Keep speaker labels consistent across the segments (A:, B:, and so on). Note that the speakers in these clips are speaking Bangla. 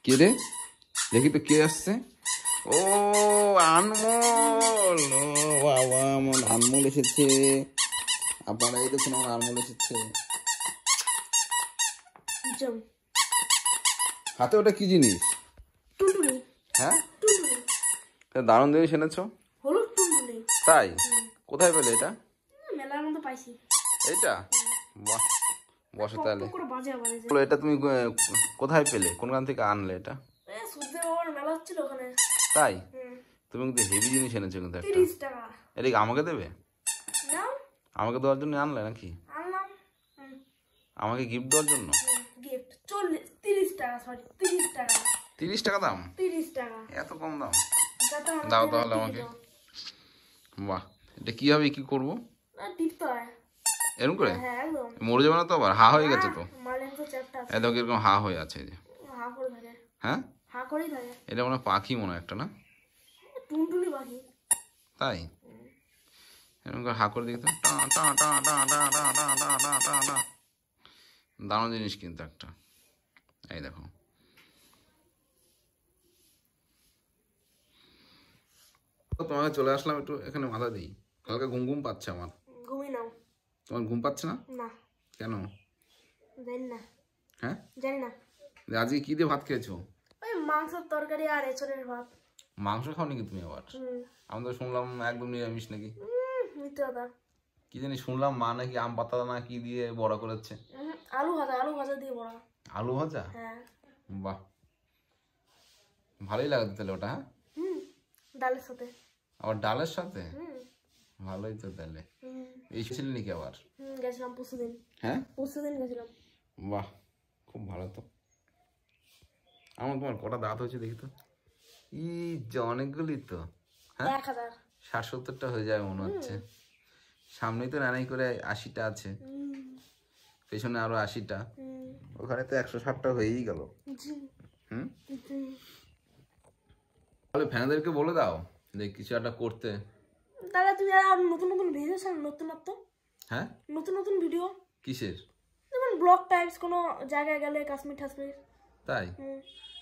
A: কে রে? দেখি তো কে আসছে। ও আনমোল, ও বাবা আমার আনমোল এসেছে। আপনারা এই দেখুন আমার আনমোল এসেছে। হাতে ওটা কি জিনিস? হ্যাঁ, দারুণ জিনিস এনেছো। তাই? কোথায় পেলে এটা?
B: মেলার মধ্যে পাইছি।
A: এইটা? বাহ, বসে তাহলে। এটা তুমি কোথায় পেলে? কোনখান থেকে আনলে এটা?
B: মেলা হচ্ছিল ওখানে।
A: তাই? তুমি কিন্তু হেভি জিনিস এনেছো কিন্তু একটা।
B: 30 টাকা।
A: এটা কি আমাকে দেবে? আমাকে দেওয়ার জন্য আনলে নাকি?
B: আনলাম।
A: আমাকে গিফট দেওয়ার জন্য?
B: গিফট 30 টাকা, সরি 30 টাকা।
A: 30 টাকা দাম?
B: 30 টাকা।
A: এত কম দাম? দাও তাহলে আমাকে। বাহ, এটা কি হবে, কি করবো?
B: টিপতে হয়
A: এরকম করে?
B: হ্যাঁ একদম।
A: মরে যাবে না তো আবার? হা হয়ে গেছে তো।
B: মালের তো চ্যাপটা আছে।
A: এত কিরকম হা হয়ে আছে যে।
B: হা করে থাকে।
A: হ্যাঁ,
B: হা করেই থাকে।
A: এটা মনে হয় পাখি, মনে হয় একটা না?
B: টুনটুনি পাখি।
A: তাই? এরকম করে হা করে দেখি তো। টা টা টা টা টা টা টা টা টা টা টা। দারুণ জিনিস কিন্তু একটা। এই দেখো, তোমাকে চলে আসলাম একটু এখানে মাথা দিই। হালকা ঘুম ঘুম পাচ্ছে আমার।
B: ঘুমিয়ে নাও।
A: তোমার ঘুম পাচ্ছে না?
B: না।
A: কেন?
B: জানি না।
A: হ্যাঁ,
B: জানি না।
A: আজকে কি দিয়ে ভাত খেয়েছো?
B: ওই মাংসের তরকারি আর এঁচড়ের ভাত।
A: মাংস খাও নাকি তুমি আবার? আমি তো শুনলাম একদম নিরামিষ নাকি।
B: মিথ্যে কথা।
A: কি জানি শুনলাম মা নাকি আম পাতা না কি দিয়ে বড়া করেছে।
B: আলু ভাজা, আলু ভাজা দিয়ে বড়া।
A: আলু ভাজা?
B: হ্যাঁ।
A: বাহ, ভালোই লাগে তাহলে ওটা। হ্যাঁ,
B: ডালের সাথে।
A: আবার ডালের সাথে? ভালোই তো তাহলে। এই ছিলেন নাকি আবার?
B: গেছিলাম পরশুদিন।
A: হ্যাঁ,
B: পরশুদিন গেছিলাম।
A: বাহ, খুব ভালো তো। আমার তোমার কটা দাঁত হয়েছে দেখি তো। ই যে অনেকগুলি তো। হ্যাঁ,
B: 1000।
A: 60-70টা হয়ে যাবে মনে হচ্ছে। সামনেই তো নানাই করে 80টা আছে, পেছনে আরো 80টা, ওখানে তো 160টা হয়েই গেল। তাহলে ফ্যানেদেরকে বলে দাও যে কিছু একটা করতে।
B: তাহলে তুমি আর নতুন নতুন ভিডিও ছাড়ো, নতুনত্ব।
A: হ্যাঁ,
B: নতুন নতুন ভিডিও।
A: কিসের?
B: যেমন ব্লগ টাইপস, কোনো জায়গায় গেলে, কাশ্মীর টাশ্মীর।
A: তাই?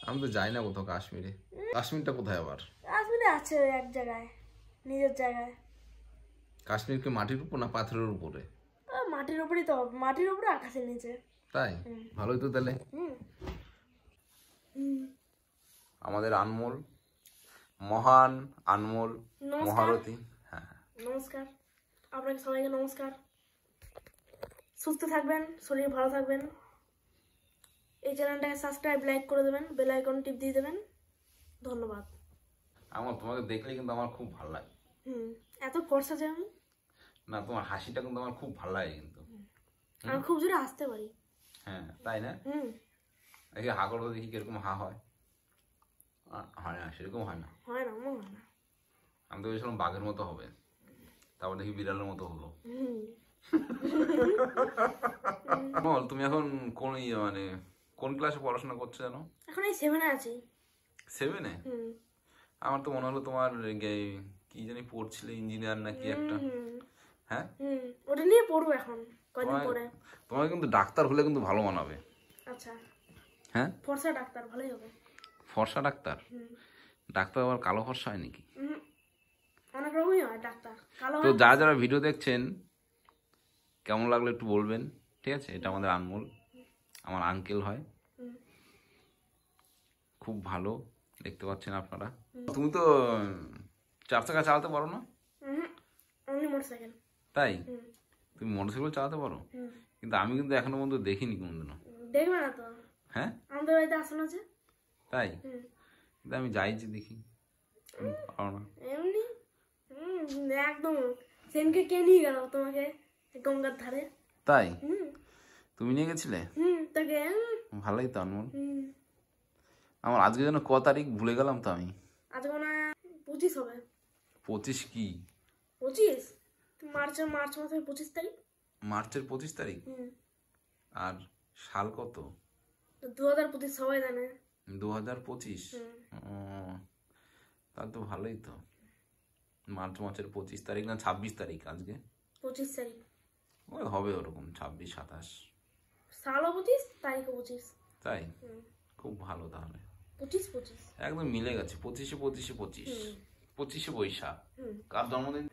A: আমি তো যাই না কোথাও কাশ্মীরে। কাশ্মীরটা কোথায় আবার?
B: কাশ্মীরে আছে এক জায়গায়, নিজের জায়গায়।
A: কাশ্মীর কি মাটির উপর না পাথরের উপরে?
B: মাটির উপরেই তো, মাটির উপরে আকাশের নিচে।
A: তাই? ভালোই তো তাহলে। আমাদের আনমোল, মহান আনমোল মহারথী। হ্যাঁ,
B: নমস্কার আপনাকে সবাইকে, নমস্কার। সুস্থ থাকবেন, শরীর ভালো থাকবেন। এই চ্যানেলটাকে সাবস্ক্রাইব, লাইক করে দেবেন, বেল আইকন টিপ দিয়ে দেবেন। ধন্যবাদ।
A: আমার তোমাকে দেখলে কিন্তু আমার খুব ভালো লাগে।
B: এত ফর্সা যে আমি
A: না, তোমার হাসিটা কিন্তু আমার খুব ভালো লাগে কিন্তু।
B: আমি খুব জোরে হাসতে পারি।
A: হ্যাঁ, তাই না? দেখি হা করবো, দেখি কিরকম হা হয়। হয় না, সেরকম হয় না।
B: হয় না, মনে হয় না।
A: আমি তো ভেবেছিলাম বাঘের মতো হবে, তারপর দেখি বিড়ালের মতো হলো। তুমি এখন কোন মানে কোন ক্লাসে পড়াশোনা করছো জানো?
B: এখন এই 7-এ আছি।
A: 7-এ? আমার তো মনে হলো তোমার কি জানি পড়ছিলে, ইঞ্জিনিয়ার নাকি একটা। হ্যাঁ,
B: ওটা নিয়ে পড়বো এখন কয়দিন পরে।
A: তোমার কিন্তু ডাক্তার হলে কিন্তু ভালো মানাবে।
B: আচ্ছা।
A: হ্যাঁ,
B: ফর্সা ডাক্তার ভালোই হবে।
A: ফর্সা ডাক্তার? ডাক্তার আবার কালো ফর্সা হয় নাকি?
B: অনেক রকমই হয় ডাক্তার, কালো।
A: তো যারা যারা ভিডিও দেখছেন কেমন লাগলো একটু বলবেন, ঠিক আছে? এটা আমাদের আনমোল, আমার আঙ্কেল হয়, খুব ভালো, দেখতে পাচ্ছেন আপনারা। তুমি তো 4 চাকা চালাতে পারো না?
B: Only motorcycle.
A: তাই? তুমি মোটরসাইকেল চালাতে পারো? কিন্তু আমি কিন্তু এখনো পর্যন্ত দেখিনি কোনোদিনও।
B: দেখবে না তো?
A: হ্যাঁ,
B: আমাদের বাড়িতে আসন আছে।
A: তাই? কিন্তু আমি যাইছি দেখি, পারো না
B: এমনি। একদম সেনকে কে নিয়ে গেল তোমাকে গঙ্গার ধারে?
A: তাই? তুমি নিয়ে গেছিলে?
B: তাকে।
A: ভালোই তো আনমোল। আমার আজকে যেন ক তারিখ ভুলে গেলাম তো আমি।
B: আজ মনে হয় 25 হবে।
A: 25 কি?
B: 25 মার্চ মাসের 25 তারিখ।
A: মার্চের 25 তারিখ? আর সাল কত?
B: 2025 সবাই জানে।
A: 2025? তা তো ভালোই তো। মার্চ মাসের 25 তারিখ না 26 তারিখ আজকে?
B: 25 তারিখ।
A: ওই হবে ওরকম 26-27।
B: সালও 25, তারিখও 25।
A: তাই খুব ভালো তাহলে
B: 25
A: একদম মিলে গেছে 25 বৈশাখ কার জন্মদিন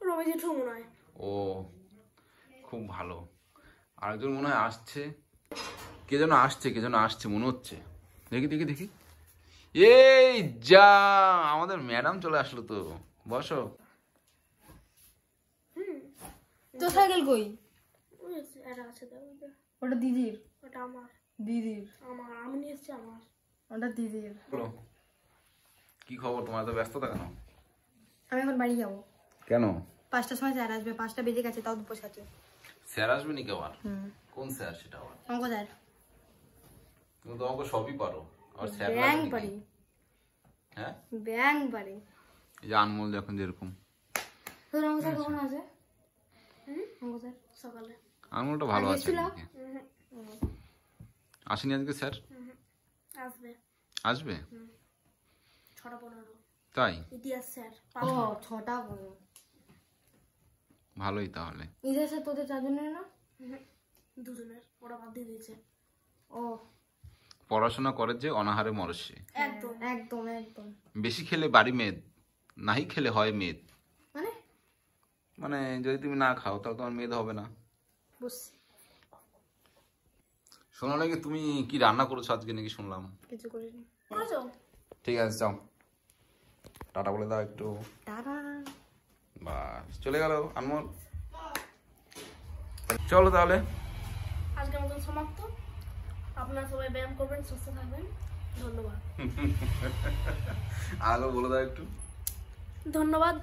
B: রবি জেঠু মনে হয়
A: ও খুব ভালো আরেকজন মনে হয় আসছে কে যেন আসছে মনে হচ্ছে দেখি দেখি দেখি এই যা আমাদের ম্যাডাম চলে আসলো তো বসো
C: তো সাইকেল কই
B: এটা আছে
C: ওটা দিদির
B: ওটা আমার আমি নিয়ে এসেছি আমার
C: ওটা দিদির
A: বলো কি খবর তোমার এত ব্যস্ততা কেন
C: আমি এখন বাড়ি যাবো
A: কেন
C: 5টার সময় স্যার আসবে 5টা বেজে গেছে তাও দুপুর সাথে
A: স্যার আসবে নাকি আবার কোন স্যার সেটা আবার
C: অঙ্ক স্যার
A: তুমি তো অঙ্ক সবই পারো আর স্যার
C: ব্যাং পারি
A: হ্যাঁ
C: ব্যাং পারি
A: এই যে আনমোল এখন যেরকম
C: তোর অঙ্ক স্যার কখন আছে অঙ্ক স্যার
B: সকালে
A: আনমোলটা ভালো আছে আসেনি আজকে স্যার
B: আসবে
A: আসবে
B: 6:15
A: তাই
B: ইতিহাস স্যার
C: ও 6টা 15
A: ভালোই তাহলে
C: ইতিহাস স্যার তোদের চারজনের না
B: দুজনের ওরা বাদ দিয়ে দিয়েছে
C: ও
A: পড়াশোনা করে যে অনাহারে মরছে
B: একদম
C: একদম একদম
A: বেশি খেলে বাড়ি মেদ নাহি খেলে হয় মেদ
C: মানে
A: মানে যদি তুমি না খাও তাহলে তোমার মেদ হবে না
C: বুঝছি
A: শোনা লাগে তুমি কি রান্না করেছো আজকে নাকি শুনলাম
C: কিছু করিনি
B: করেছো
A: ঠিক আছে যাও টাটা বলে দাও একটু
C: টাটা
A: বাস চলে গেল আনমোল চলো তাহলে
B: আজকের মতন সমাপ্ত আপনারা সবাই ব্যায়াম করবেন সুস্থ থাকবেন ধন্যবাদ
A: আরো বলে দাও একটু
B: ধন্যবাদ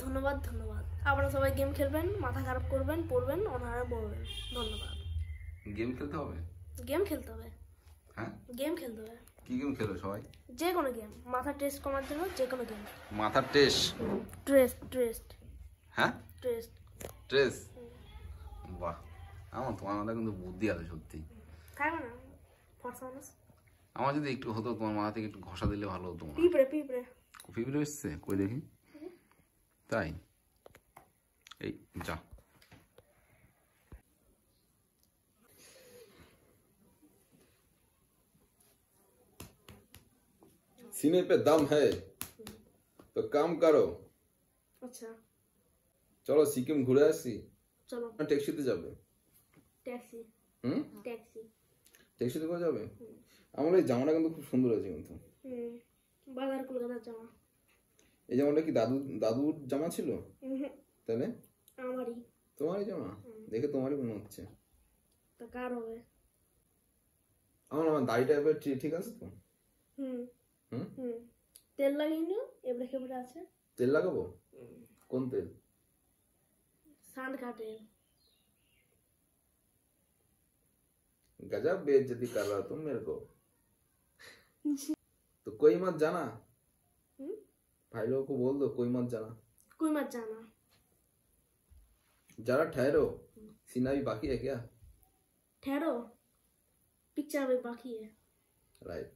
B: আপনারা সবাই গেম খেলবেন মাথা খারাপ করবেন পড়বেন অনাহারে পড়বেন ধন্যবাদ
A: গেম খেলতে হবে
B: গেম খেলতে হবে
A: হ্যাঁ
B: গেম খেলতে হবে
A: কি গেম খেলো সবাই
B: যে কোনো গেম মাথা টেস্ট করার জন্য যে কোনো গেম
A: মাথার টেস্ট
B: ট্রেস্ট
A: হ্যাঁ
B: ট্রেস্ট
A: ট্রেস বাহ তোমার মাথা কিন্তু বুদ্ধি আছে সত্যি
B: থাকবে না ফর্সা মানুষ
A: আমার যদি একটু হতো তোমার মাথা থেকে একটু ঘষা দিলে ভালো হতো
B: পিঁপড়ে
A: ফিবরে এসছে কই দেখি তাই এই যা सीने पे दम है तो काम करो
B: আচ্ছা
A: চলো সিকিম ঘুরে আসি
B: চলো
A: ট্যাক্সিতে যাবে
B: ট্যাক্সি
A: ট্যাক্সিতে করে যাবে আমার এই জামাটা কিন্তু খুব সুন্দর আছে কিন্তু
B: বাজার কলকাতার জামা
A: এই জামাটা কি দাদুর জামা ছিল তাহলে
B: আমারই
A: তোমারই জামা দেখে তোমারই মনে হচ্ছে
B: তা কার হবে
A: আমার দাড়িটা এবার ঠিক আছে তো
B: তেল লাগিয়ে নিও এবারে কেবলে আছে
A: তেল লাগাবো কোন তেল
B: সান্ড কাটেল
A: गजब बेइज्जती कर रहा तुम मेरे को तो कोई मत जाना भाई लोगों को बोल दो कोई मत जाना
B: कोई मत जाना
A: जरा ठहरो सीना भी बाकी है क्या
B: ठहरो पिक्चर भी बाकी है
A: राइट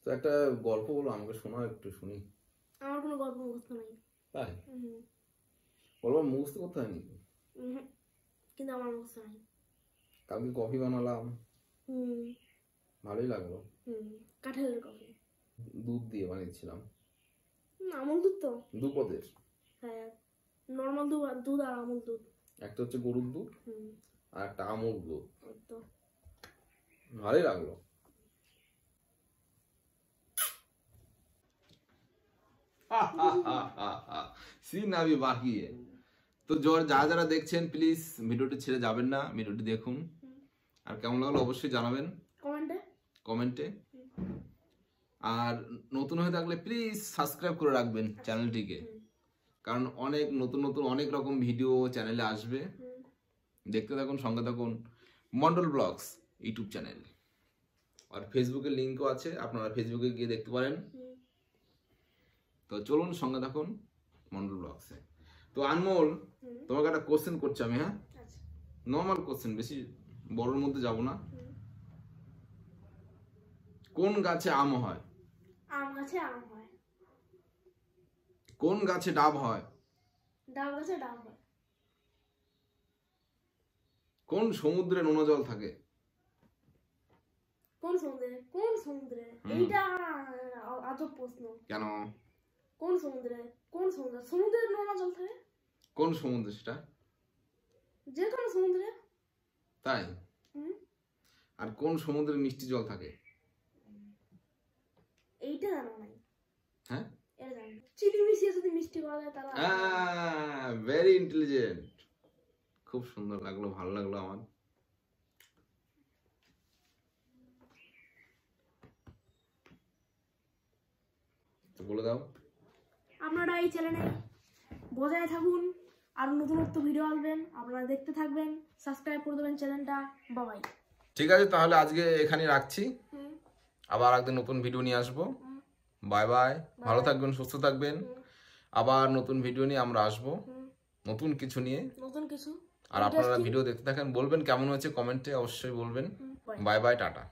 A: তো একটা গল্প বলো আমাকে শোনাও একটু শুনি
B: আমার কোনো গল্প মুখস্থ নাই
A: তাই বলবো মুখস্থ করতে হয়নি
B: কিন্তু আমার মুখস্থ নাই
A: কালকে কফি বানালাম ভালোই লাগলো
B: কাঁঠালের কফি
A: দুধ দিয়ে বানিয়েছিলাম
B: আমুল দুধ তো
A: দুপদের
B: হ্যাঁ নর্মাল দুধ আর আমুল দুধ
A: একটা হচ্ছে গরুর দুধ আর একটা আমুল দুধ
B: তো
A: ভালোই লাগলো सीन अभी बाकी है তো যারা দেখছেন প্লিজ ভিডিওটি ছেড়ে যাবেন না ভিডিওটি দেখুন আর কেমন লাগলো অবশ্যই জানাবেন কমেন্টে আর নতুন হয়ে থাকলে প্লিজ সাবস্ক্রাইব করে রাখবেন চ্যানেলটিকে কারণ অনেক নতুন অনেক রকম ভিডিও চ্যানেলে আসবে দেখতে থাকুন সঙ্গে থাকুন মন্ডল ব্লগস ইউটিউব চ্যানেল আর ফেসবুকের লিংকও আছে আপনারা ফেসবুকে গিয়ে দেখতে পারেন তো চলুন সঙ্গে থাকুন মন্ডল ব্লগসে তো আনমোল তোমাকে একটা কোশ্চেন করছি আমি হ্যাঁ নর্মাল কোশ্চেন বেশি বড়র মধ্যে যাব না কোন গাছে আম হয়
B: আম গাছে আম হয়
A: কোন গাছে ডাব হয়
B: ডাব গাছে ডাব হয়
A: কোন সমুদ্রে নোনা জল থাকে
B: কোন সমুদ্রে? কোন সমুদ্রে? এইটা আজব প্রশ্ন।
A: কেন?
B: কোন সমুদ্রে? কোন সমুদ্রে? সমুদ্রের নোনা জল থাকে।
A: কোন সমুদ্র সেটা?
B: যে কোনো সমুদ্রে।
A: তাই? আর কোন সমুদ্রে মিষ্টি জল থাকে?
B: এইটা জানা নাই।
A: হ্যাঁ,
B: এটা জানি। চিনি মিশিয়ে যদি মিষ্টি করা যায় তাহলে।
A: Very intelligent. খুব সুন্দর লাগলো, ভালো লাগলো আমার। তো বলে দাও।
B: আপনারা এই চ্যানেলে বজায় থাকুন, আর নতুনত্ব ভিডিও আসবেন, আপনারা দেখতে থাকবেন, সাবস্ক্রাইব করে দেবেন চ্যানেলটা। বাবাই।
A: ঠিক আছে, তাহলে আজকে এখানেই রাখছি। আবার একদিন নতুন ভিডিও নিয়ে আসবো। বাই বাই, ভালো থাকবেন, সুস্থ থাকবেন। আবার নতুন ভিডিও নিয়ে আমরা আসবো, নতুন কিছু নিয়ে,
B: নতুন কিছু।
A: আর আপনারা ভিডিও দেখতে থাকেন, বলবেন কেমন হয়েছে কমেন্টে অবশ্যই বলবেন। Bye bye, tata.